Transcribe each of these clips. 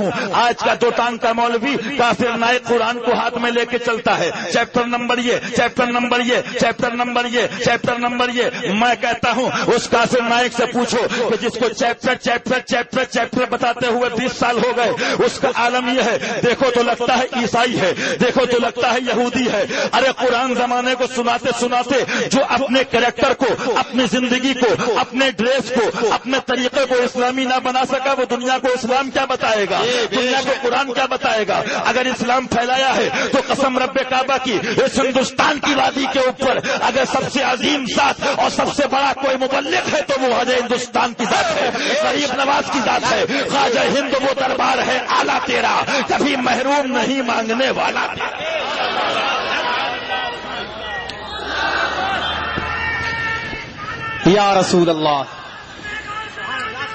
ہوں آج کا دو ٹانگ کا مولوی کافر نائک قرآن کو ہاتھ میں لے کے چلتا ہے، چیپٹر نمبر یہ، چیپٹر نمبر یہ، چیپٹر نمبر یہ، چیپٹر نمبر یہ۔ میں کہتا ہوں اس کافر نائک سے پوچھو کہ جس کو چیپٹر چیپٹر چیپٹر چیپٹر بتاتے ہوئے 20 سال ہو گئے، اس کا عالم یہ ہے، دیکھو تو لگتا ہے عیسائی ہے، دیکھو تو لگتا ہے یہودی ہے۔ ارے قرآن زمانے کو سناتے سناتے جو اپنے کریکٹر کو، اپنی زندگی کو، اپنے ڈریس کو، اپنے طریقے کو اسلامی نہ بنا سکا، وہ دنیا کو اسلام کیا بتائے گا؟ دنیا کو قرآن کیا بتائے گا؟ اگر اسلام پھیلایا ہے تو قسم رب کعبہ کی، اس ہندوستان کی وادی کے اوپر اگر سب سے عظیم ذات اور سب سے بڑا کوئی مبلغ ہے تو وہ خواجہ ہندوستان کی ذات ہے، غریب نواز کی ذات ہے۔ خواجہ ہند وہ دربار ہے آلہ تیرا، کبھی محروم نہیں مانگنے والا یا رسول اللہ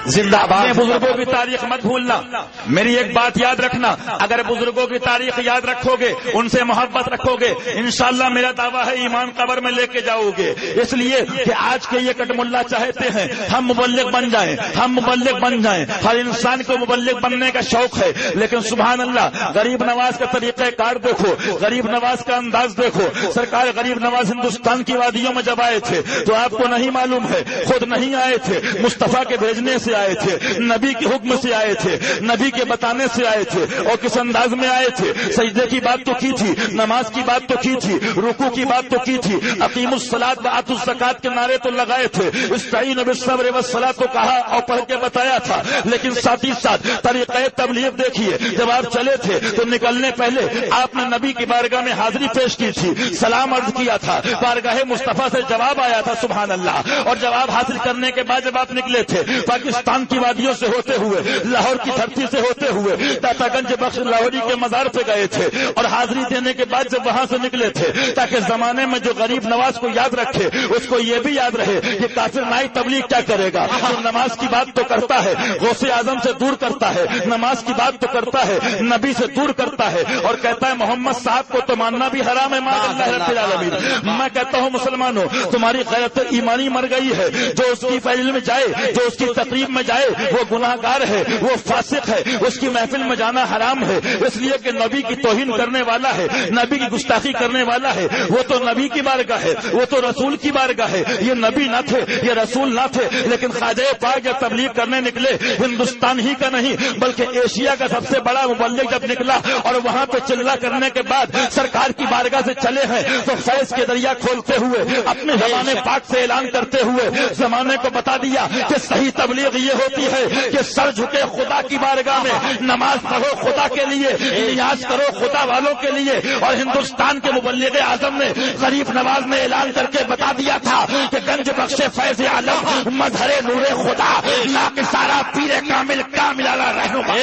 زندہ باد۔ بزرگوں کی تاریخ مت بھولنا، میری ایک بات یاد رکھنا، اگر بزرگوں کی تاریخ یاد رکھو گے، ان سے محبت رکھو گے، انشاءاللہ میرا دعویٰ ہے ایمان قبر میں لے کے جاؤ گے۔ اس لیے کہ آج کے یہ کٹ ملا چاہتے ہیں ہم مبلغ بن جائیں، ہم مبلغ بن جائیں، ہر انسان کو مبلغ بننے کا شوق ہے، لیکن سبحان اللہ غریب نواز کا طریقہ کار دیکھو، غریب نواز کا انداز دیکھو۔ سرکار غریب نواز ہندوستان کی وادیوں میں جب آئے تھے تو آپ کو نہیں معلوم ہے، خود نہیں آئے تھے، مصطفیٰ کے بھیجنے سے آئے تھے، نبی کے حکم سے آئے تھے، نبی کے بتانے سے آئے تھے، اور کس انداز میں آئے تھے؟ سجدے کی بات تو کی تھی، نماز کی بات تو کی تھی، رکوع کی بات تو کی تھی، اقیموا الصلاۃ وآتوا الزکاۃ کے نعرے تو لگائے تھے، استعینوا بالصبر والصلاۃ تو کہا اور پڑھ کے بتایا تھا، لیکن ساتھ ہی ساتھ طریقہ تبلیغ دیکھیے، جب آپ چلے تھے تو نکلنے پہلے آپ نے نبی کی بارگاہ میں حاضری پیش کی تھی، سلام عرض کیا تھا، بارگاہ مصطفیٰ سے جواب آیا تھا، سبحان اللہ۔ اور جواب حاصل کرنے کے بعد جب آپ نکلے تھے پاکستان کی وادیوں سے ہوتے ہوئے، لاہور کی دھرتی سے ہوتے ہوئے داتا گنج بخش لاہوری کے مزار پہ گئے تھے، اور حاضری دینے کے بعد جب وہاں سے نکلے تھے تاکہ زمانے میں جو غریب نواز کو یاد رکھے اس کو یہ بھی یاد رہے کہ کافر نائی تبلیغ کیا کرے گا، جو نماز کی بات تو کرتا ہے، غوث اعظم سے دور کرتا ہے، نماز کی بات تو کرتا ہے، نبی سے دور کرتا ہے، اور کہتا ہے محمد صاحب کو تو ماننا بھی حرام ہے، مان اللہ رب العالمین۔ میں کہتا ہوں مسلمانوں تمہاری غیرت ایمانی مر گئی ہے، جو اس کی فیل میں جائے، جو اس کی تقریب میں جائے وہ گناہ گار ہے، وہ فاسق ہے، اس کی محفل میں جانا حرام ہے، اس لیے کہ نبی کی توہین کرنے والا ہے، نبی کی گستاخی کرنے والا ہے، وہ تو نبی کی بارگاہ ہے، وہ تو رسول کی بارگاہ ہے، یہ نبی نہ تھے، یہ رسول نہ تھے، لیکن خواجہ پاک جب تبلیغ کرنے نکلے ہندوستان ہی کا نہیں بلکہ ایشیا کا سب سے بڑا مبلغ جب نکلا اور وہاں پہ چلا کرنے کے بعد سرکار کی بارگاہ سے چلے ہیں تو فیض کے دریا کھولتے ہوئے اپنے زمانے پاک سے اعلان کرتے ہوئے زمانے کو بتا دیا کہ صحیح تبلیغ یہ ہوتی ہے کہ سر جھکے خدا کی بارگاہ میں، نماز پڑھو خدا کے لیے، نیاز کرو خدا والوں کے لیے۔ اور ہندوستان کے مبلغ اعظم نے غریب نواز نے اعلان کر کے بتا دیا تھا کہ گنج بخش فیض عالم مظہر نور خدا ناقصارہ پیر کامل کامل اعلی رہنما۔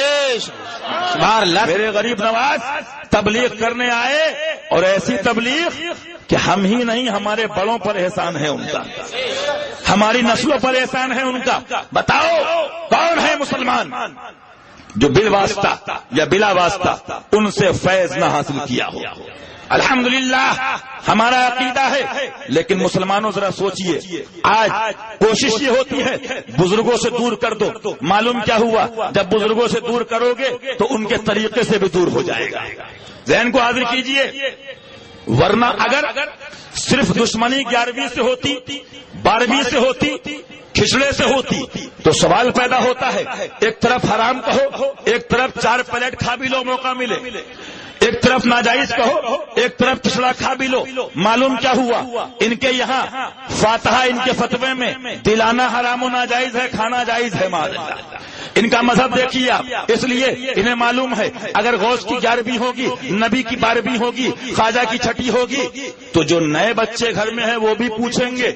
میرے غریب نواز تبلیغ کرنے آئے، اور ایسی تبلیغ کہ ہم ہی نہیں ہمارے بڑوں پر احسان ہے ان کا، ہماری نسلوں پر احسان ہے ان کا۔ بتاؤ کون ہے مسلمان جو بالواسطہ یا بلا واسطہ ان سے فیض نہ حاصل کیا ہو؟ الحمدللہ ہمارا عقیدہ ہے، لیکن مسلمانوں ذرا سوچئے، آج کوشش یہ ہوتی ہے بزرگوں سے دور کر دو، معلوم کیا ہوا؟ جب بزرگوں سے دور کرو گے تو ان کے طریقے سے بھی دور ہو جائے گا۔ ذہن کو حاضر کیجئے، ورنہ اگر صرف دشمنی 11ویں سے ہوتی، 12ویں سے ہوتی، کھچڑے سے ہوتی تو سوال پیدا ہوتا ہے، ایک طرف حرام کہو، ایک طرف 4 پلیٹ کھا بھی لو موقع ملے، ایک طرف ناجائز کہو، ایک طرف کھچڑا کھا بھی لو۔ معلوم کیا ہوا؟ ان کے یہاں فاتحہ ان کے فتوے میں دلانا حرام و ناجائز ہے، کھانا جائز ہے۔ معاذ اللہ ان کا مذہب دیکھیے آپ، اس لیے انہیں معلوم ہے اگر غوث کی 11ویں ہوگی، نبی کی 12ویں ہوگی، خواجہ کی 6ٹھی ہوگی تو جو نئے بچے گھر میں ہیں وہ بھی پوچھیں گے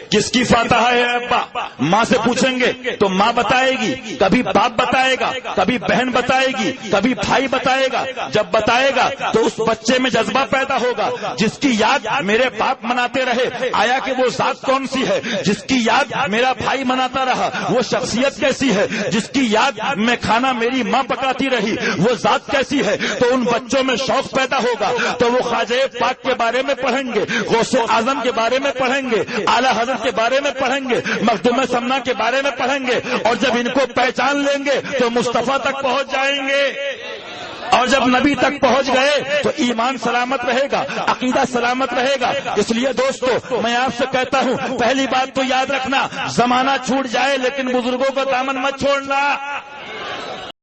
کس کی فاتحہ ہے ابا، ماں سے پوچھیں گے تو ماں بتائے گی، کبھی باپ بتائے گا، کبھی بہن بتائے گی، کبھی بھائی بتائے گا۔ جب بتائے گا تو اس بچے میں جذبہ پیدا ہوگا، جس کی یاد میرے باپ مناتے رہے، آیا کہ وہ ذات کون سی ہے؟ جس کی یاد میرا بھائی مناتا رہا وہ شخصیت کیسی ہے؟ جس کی یاد میں کھانا میری ماں پکاتی رہی، وہ ذات کیسی ہے، تو ان بچوں میں شوق پیدا ہوگا، تو وہ خواجہ پاک کے بارے میں پڑھیں گے، غوث اعظم کے بارے میں پڑھیں گے، اعلی حضرت کے بارے میں پڑھیں گے، مخدوم سمنا کے بارے میں پڑھیں گے، اور جب ان کو پہچان لیں گے تو مصطفیٰ تک پہنچ جائیں گے، اور جب نبی تک پہنچ گئے تو ایمان سلامت رہے گا، عقیدہ سلامت رہے گا۔ اس لیے دوستو میں آپ سے کہتا ہوں، پہلی بات تو یاد رکھنا، زمانہ چھوٹ جائے لیکن بزرگوں کا دامن مت چھوڑنا۔